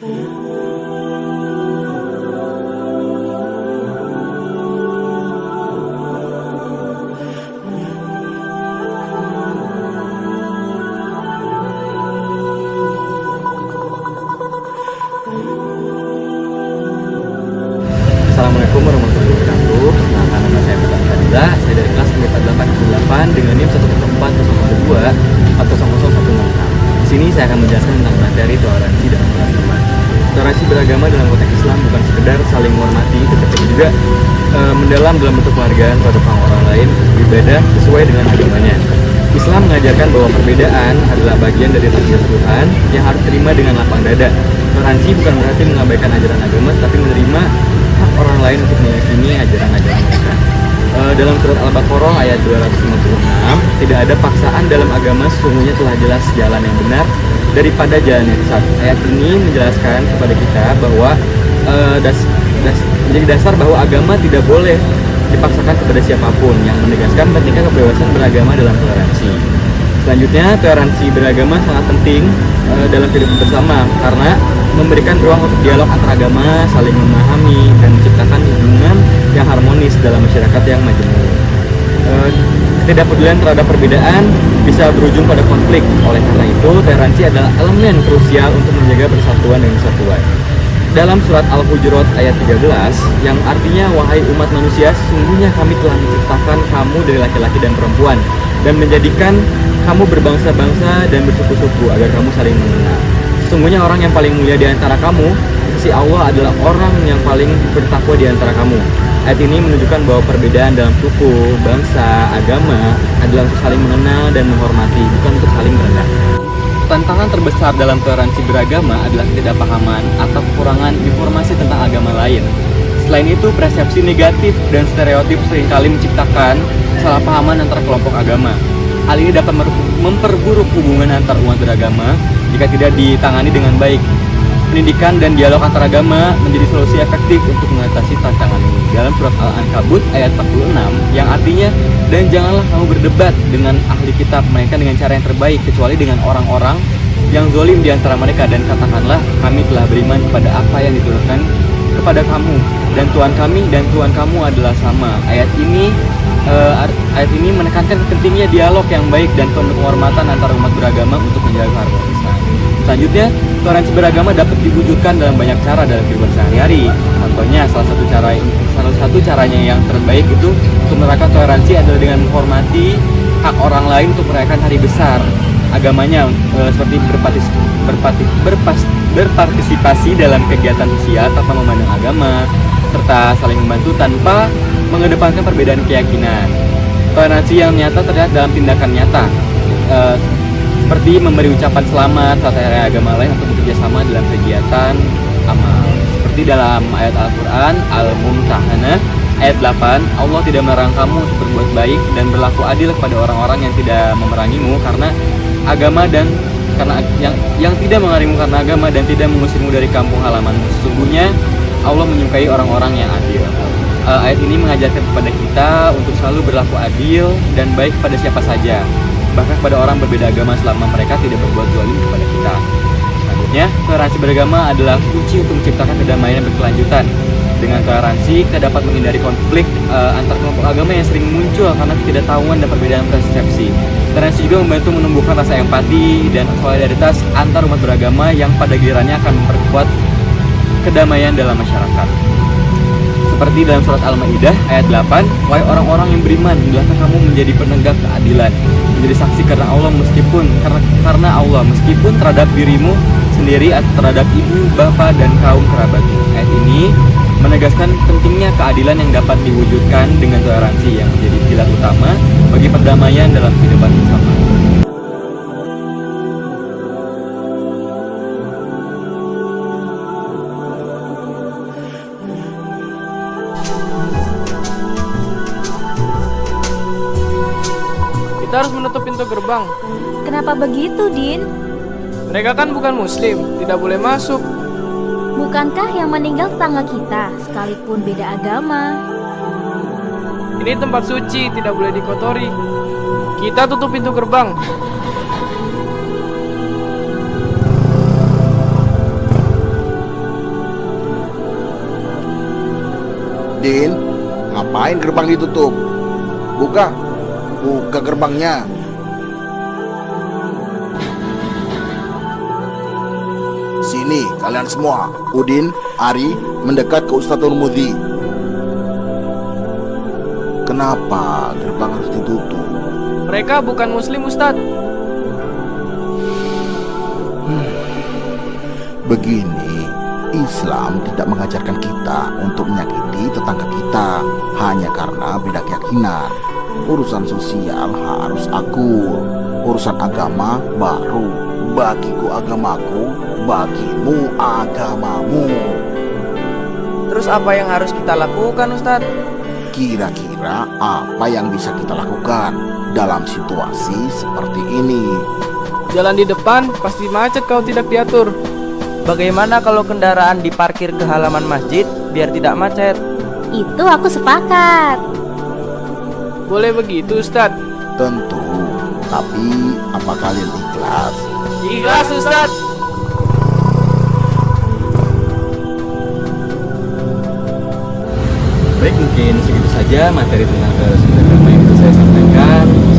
Assalamualaikum warahmatullahi wabarakatuh. Nama saya Fathul Fadila. Saya dari kelas MIPA 808 dengan NIM 10402 atau 10166. Di sini saya akan menjelaskan tentang materi toleransi dalam beragama. Toleransi beragama dalam konteks Islam bukan sekedar saling menghormati, tetapi juga mendalam dalam bentuk penghargaan pada orang lain beribadah sesuai dengan agamanya. Islam mengajarkan bahwa perbedaan adalah bagian dari takdir Tuhan yang harus terima dengan lapang dada. Toleransi bukan berarti mengabaikan ajaran agama, tapi menerima hak orang lain untuk meyakini ajaran-ajaran mereka. Dalam surat Al-Baqarah ayat 256, tidak ada paksaan dalam agama, sesungguhnya telah jelas jalan yang benar daripada jalan yang sesat. Ayat ini menjelaskan kepada kita bahwa menjadi dasar bahwa agama tidak boleh dipaksakan kepada siapapun, yang menegaskan pentingnya kebebasan beragama dalam toleransi. Selanjutnya, toleransi beragama sangat penting dalam kehidupan bersama karena memberikan ruang untuk dialog antar agama, saling memahami, dan menciptakan hubungan yang harmonis dalam masyarakat yang majemuk. Ketidakpedulian terhadap perbedaan bisa berujung pada konflik. Oleh karena itu, toleransi adalah elemen krusial untuk menjaga persatuan dan kesatuan. Dalam surat Al-Hujurat ayat 13, yang artinya, wahai umat manusia, sesungguhnya kami telah menciptakan kamu dari laki-laki dan perempuan, dan menjadikan kamu berbangsa-bangsa dan bersuku-suku agar kamu saling mengenal. Sesungguhnya orang yang paling mulia di antara kamu, si Allah adalah orang yang paling bertakwa di antara kamu. Ayat ini menunjukkan bahwa perbedaan dalam suku, bangsa, agama adalah untuk saling mengenal dan menghormati, bukan untuk saling merendahkan. Tantangan terbesar dalam toleransi beragama adalah ketidakpahaman atau kekurangan informasi tentang agama lain. Selain itu, persepsi negatif dan stereotip seringkali menciptakan kesalahpahaman antar kelompok agama. Hal ini dapat memperburuk hubungan antar umat beragama jika tidak ditangani dengan baik. Pendidikan dan dialog antar agama menjadi solusi efektif untuk mengatasi tantangan ini. Dalam surat Al-Ankabut ayat 46 yang artinya, dan janganlah kamu berdebat dengan ahli kitab melainkan dengan cara yang terbaik, kecuali dengan orang-orang yang zalim di antara mereka, dan katakanlah, kami telah beriman kepada apa yang diturunkan kepada kamu, dan Tuhan kami dan Tuhan kamu adalah sama. Ayat ini menekankan pentingnya dialog yang baik dan penuh penghormatan antar umat beragama untuk menjaga harmonisasi. Selanjutnya, toleransi beragama dapat diwujudkan dalam banyak cara dalam kehidupan sehari-hari. Contohnya, salah satu caranya yang terbaik itu untuk menerapkan toleransi adalah dengan menghormati hak orang lain untuk merayakan hari besar agamanya, seperti berpartisipasi dalam kegiatan sosial tanpa memandang agama, serta saling membantu tanpa mengedepankan perbedaan keyakinan. Toleransi yang nyata terlihat dalam tindakan nyata, seperti memberi ucapan selamat saat hari agama lain atau bekerja sama dalam kegiatan amal. Seperti dalam ayat Al-Quran Al-Mumtahanah ayat 8, Allah tidak melarang kamu untuk berbuat baik dan berlaku adil kepada orang-orang yang tidak memerangimu karena agama dan yang tidak memerangimu karena agama dan tidak mengusirmu dari kampung halamanmu. Sesungguhnya Allah menyukai orang-orang yang adil. Ayat ini mengajarkan kepada kita untuk selalu berlaku adil dan baik kepada siapa saja, bahkan kepada orang berbeda agama selama mereka tidak berbuat zalim kepada kita. Selanjutnya, toleransi beragama adalah kunci untuk menciptakan kedamaian yang berkelanjutan. Dengan toleransi, kita dapat menghindari konflik antar kelompok agama yang sering muncul karena ketidaktahuan dan perbedaan persepsi. Toleransi juga membantu menumbuhkan rasa empati dan solidaritas antar umat beragama yang pada gilirannya akan memperkuat kedamaian dalam masyarakat. Seperti dalam surat Al-Maidah ayat 8, wahai orang-orang yang beriman, hendaklah kamu menjadi penegak keadilan, menjadi saksi karena Allah meskipun terhadap dirimu sendiri atau terhadap ibu, bapa, dan kaum kerabatmu. Ayat ini menegaskan pentingnya keadilan yang dapat diwujudkan dengan toleransi yang menjadi pilar utama bagi perdamaian dalam kehidupan bersama. Kita harus menutup pintu gerbang. Kenapa begitu, Din? Mereka kan bukan muslim, tidak boleh masuk. Bukankah yang meninggal tetangga kita, sekalipun beda agama? Ini tempat suci, tidak boleh dikotori. Kita tutup pintu gerbang. Din, ngapain gerbang ditutup? Buka, buka gerbangnya. Sini kalian semua. Udin, Ari, mendekat ke Ustadz Nurmudi. Kenapa gerbang harus ditutup? Mereka bukan muslim, Ustadz. Begini, Islam tidak mengajarkan kita untuk menyakiti tetangga kita hanya karena beda keyakinan. Urusan sosial harus akur. Urusan agama baru. Bagiku agamaku, bagimu agamamu. Terus apa yang harus kita lakukan, Ustadz? Kira-kira apa yang bisa kita lakukan dalam situasi seperti ini? Jalan di depan pasti macet kalau tidak diatur. Bagaimana kalau kendaraan diparkir ke halaman masjid biar tidak macet? Itu aku sepakat. Boleh begitu, Ustadz? Tentu, tapi apa kalian ikhlas? Ikhlas, Ustadz. Baik, mungkin segitu saja materi tentang keseimbangan agama yang bisa saya sampaikan.